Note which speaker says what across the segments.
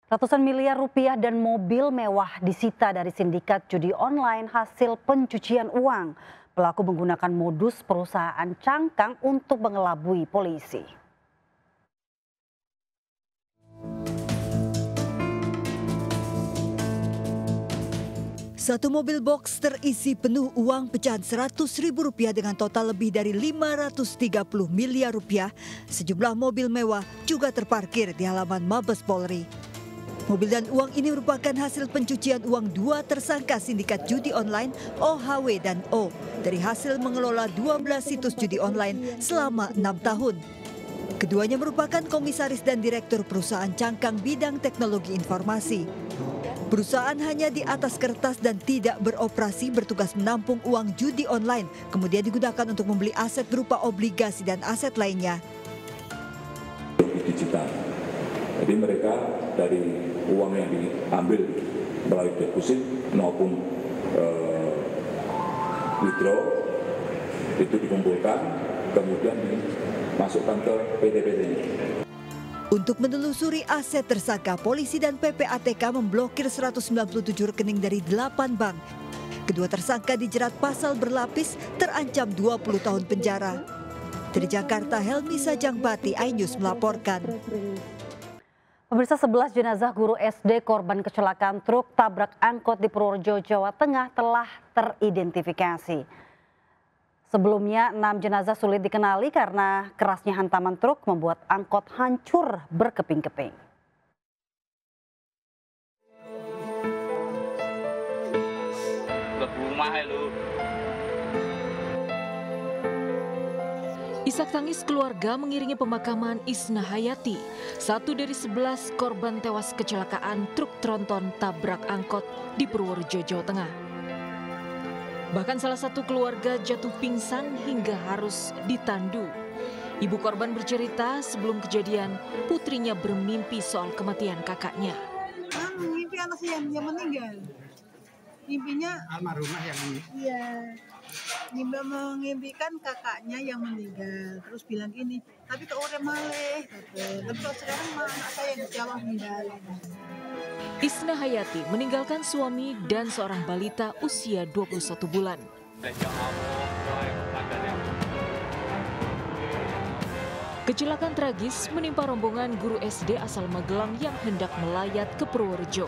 Speaker 1: Ratusan miliar rupiah dan mobil mewah disita dari sindikat judi online hasil pencucian uang. Pelaku menggunakan modus perusahaan cangkang untuk mengelabui polisi.
Speaker 2: Satu mobil box terisi penuh uang pecahan Rp100.000 dengan total lebih dari Rp530 miliar. Sejumlah mobil mewah juga terparkir di halaman Mabes Polri. Mobil dan uang ini merupakan hasil pencucian uang dua tersangka sindikat judi online OHW dan O dari hasil mengelola 12 situs judi online selama 6 tahun. Keduanya merupakan komisaris dan direktur perusahaan cangkang bidang teknologi informasi. Perusahaan hanya di atas kertas dan tidak beroperasi, bertugas menampung uang judi online, kemudian digunakan untuk membeli aset berupa obligasi dan aset lainnya.
Speaker 3: Digital. Jadi mereka dari uang yang diambil melalui deposit maupun withdraw itu dikumpulkan, kemudian dimasukkan ke PT-PT-nya.
Speaker 2: Untuk menelusuri aset tersangka, polisi dan PPATK memblokir 197 rekening dari 8 bank. Kedua tersangka dijerat pasal berlapis, terancam 20 tahun penjara. Dari Jakarta, Helmi Sajangbati, iNews melaporkan.
Speaker 1: Pemirsa, 11 jenazah guru SD korban kecelakaan truk tabrak angkot di Purworejo, Jawa Tengah telah teridentifikasi. Sebelumnya 6 jenazah sulit dikenali karena kerasnya hantaman truk membuat angkot hancur berkeping-keping.
Speaker 4: Isak tangis keluarga mengiringi pemakaman Isna Hayati, satu dari 11 korban tewas kecelakaan truk tronton tabrak angkot di Purworejo, Jawa Tengah. Bahkan salah satu keluarga jatuh pingsan hingga harus ditandu. Ibu korban bercerita sebelum kejadian putrinya bermimpi soal kematian kakaknya.
Speaker 5: Mimpi anak yang meninggal. Mimpinya
Speaker 6: almarhumah yang ini.
Speaker 5: Iya. Mengimpikan kakaknya yang meninggal. Terus bilang gini, tapi kok orang maleh. Tapi kok sekarang anak saya yang Jawa meninggal.
Speaker 4: Isna Hayati meninggalkan suami dan seorang balita usia 21 bulan. Kecelakaan tragis menimpa rombongan guru SD asal Magelang yang hendak melayat ke Purworejo.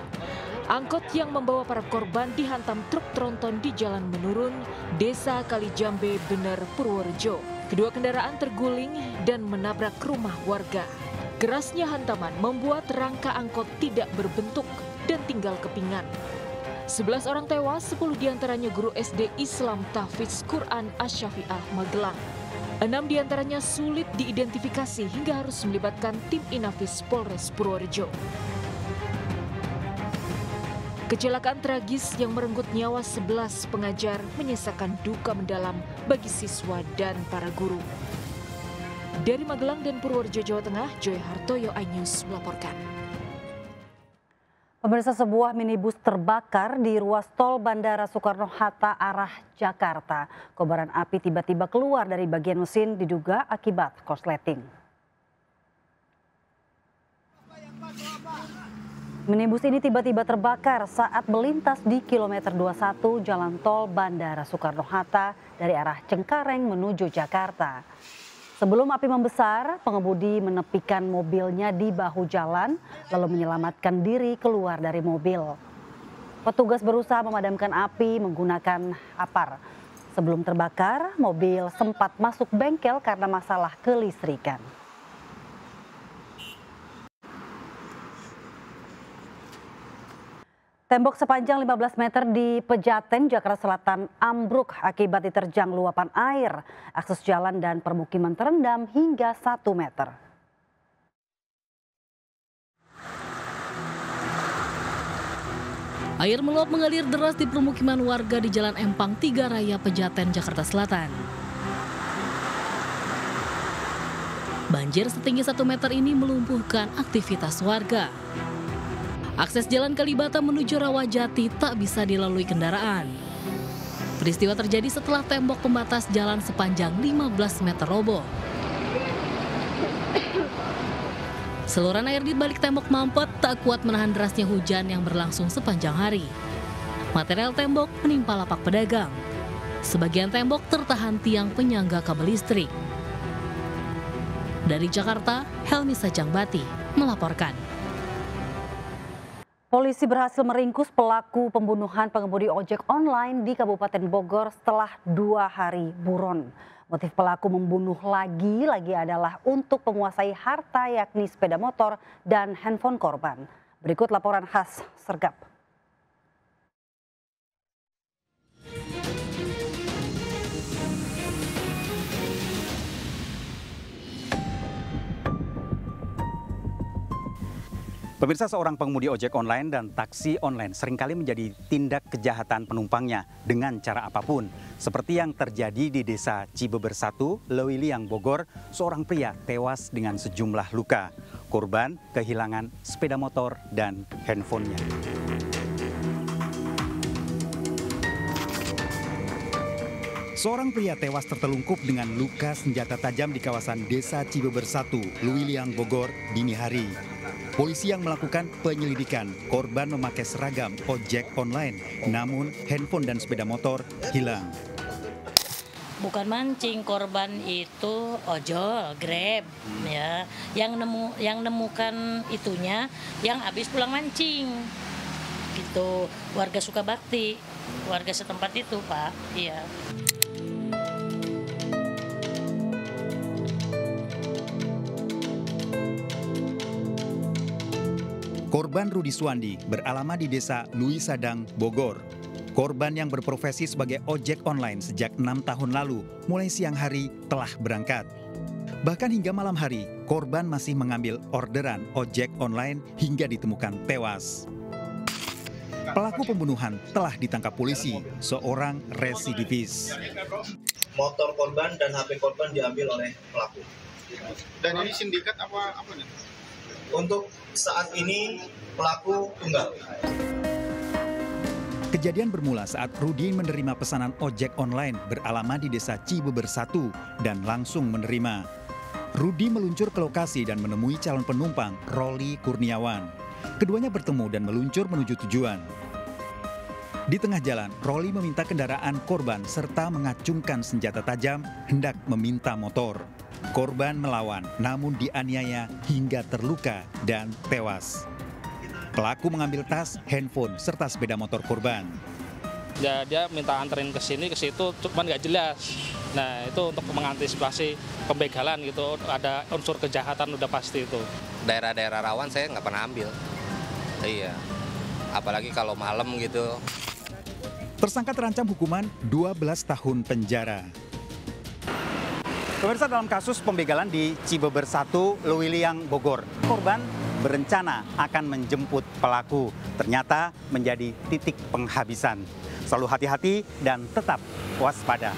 Speaker 4: Angkot yang membawa para korban dihantam truk tronton di Jalan Menurun, Desa Kalijambe, Bener, Purworejo. Kedua kendaraan terguling dan menabrak rumah warga. Kerasnya hantaman membuat rangka angkot tidak berbentuk dan tinggal kepingan. 11 orang tewas, 10 diantaranya guru SD Islam Tahfidz Quran Asy-Syafi'ah Magelang. 6 diantaranya sulit diidentifikasi hingga harus melibatkan tim Inafis Polres Purworejo. Kecelakaan tragis yang merenggut nyawa 11 pengajar menyisakan duka mendalam bagi siswa dan para guru. Dari Magelang dan Purworejo, Jawa Tengah, Joy Hartoyo, iNews melaporkan.
Speaker 1: Pemirsa, sebuah minibus terbakar di ruas tol Bandara Soekarno-Hatta arah Jakarta. Kobaran api tiba-tiba keluar dari bagian mesin diduga akibat korsleting. Minibus ini tiba-tiba terbakar saat melintas di kilometer 21 jalan tol Bandara Soekarno-Hatta dari arah Cengkareng menuju Jakarta. Sebelum api membesar, pengemudi menepikan mobilnya di bahu jalan lalu menyelamatkan diri keluar dari mobil. Petugas berusaha memadamkan api menggunakan apar. Sebelum terbakar, mobil sempat masuk bengkel karena masalah kelistrikan. Tembok sepanjang 15 meter di Pejaten, Jakarta Selatan ambruk akibat diterjang luapan air. Akses jalan dan permukiman terendam hingga 1 meter.
Speaker 7: Air meluap mengalir deras di permukiman warga di Jalan Empang 3 Raya Pejaten, Jakarta Selatan. Banjir setinggi 1 meter ini melumpuhkan aktivitas warga. Akses jalan Kalibata menuju Rawajati tak bisa dilalui kendaraan. Peristiwa terjadi setelah tembok pembatas jalan sepanjang 15 meter roboh. Saluran air di balik tembok mampet tak kuat menahan derasnya hujan yang berlangsung sepanjang hari. Material tembok menimpa lapak pedagang. Sebagian tembok tertahan tiang penyangga kabel listrik. Dari Jakarta, Helmi Sajangbati melaporkan.
Speaker 1: Polisi berhasil meringkus pelaku pembunuhan pengemudi ojek online di Kabupaten Bogor setelah 2 hari buron. Motif pelaku membunuh lagi adalah untuk menguasai harta yakni sepeda motor dan handphone korban. Berikut laporan khas Sergap.
Speaker 6: Pemirsa, seorang pengemudi ojek online dan taksi online seringkali menjadi tindak kejahatan penumpangnya dengan cara apapun. Seperti yang terjadi di desa Cibeber 1, Lewiliang, Bogor, seorang pria tewas dengan sejumlah luka. Korban kehilangan sepeda motor dan handphonenya. Seorang pria tewas tertelungkup dengan luka senjata tajam di kawasan desa Cibeber 1, Lewiliang, Bogor, dini hari. Polisi yang melakukan penyelidikan, korban memakai seragam ojek online, namun handphone dan sepeda motor hilang.
Speaker 8: Bukan mancing, korban itu ojol, Grab, ya. Yang nemukan itunya, yang habis pulang mancing, gitu. Warga Sukabakti, warga setempat itu, Pak, iya.
Speaker 6: Korban Rudi Suwandi beralamat di desa Lui Sadang, Bogor. Korban yang berprofesi sebagai ojek online sejak 6 tahun lalu, mulai siang hari telah berangkat. Bahkan hingga malam hari, korban masih mengambil orderan ojek online hingga ditemukan tewas. Pelaku pembunuhan telah ditangkap polisi, seorang residivis.
Speaker 9: Motor korban dan HP korban diambil oleh pelaku.
Speaker 10: Dan ini sindikat apa nih?
Speaker 9: Untuk saat ini pelaku tunggal.
Speaker 6: Kejadian bermula saat Rudi menerima pesanan ojek online beralamat di desa Cibeber 1 dan langsung menerima. Rudi meluncur ke lokasi dan menemui calon penumpang, Roli Kurniawan. Keduanya bertemu dan meluncur menuju tujuan. Di tengah jalan, Roli meminta kendaraan korban serta mengacungkan senjata tajam hendak meminta motor. Korban melawan, namun dianiaya hingga terluka dan tewas. Pelaku mengambil tas, handphone, serta sepeda motor korban.
Speaker 11: Ya, dia minta anterin ke sini, ke situ, cuman nggak jelas. Nah, itu untuk mengantisipasi pembegalan gitu, ada unsur kejahatan udah pasti itu.
Speaker 12: Daerah-daerah rawan saya nggak pernah ambil. Iya, apalagi kalau malam gitu.
Speaker 6: Tersangka terancam hukuman 12 tahun penjara. Pemirsa, dalam kasus pembegalan di Cibeber 1, Lewiliang, Bogor, korban berencana akan menjemput pelaku. Ternyata menjadi titik penghabisan. Selalu hati-hati dan tetap waspada.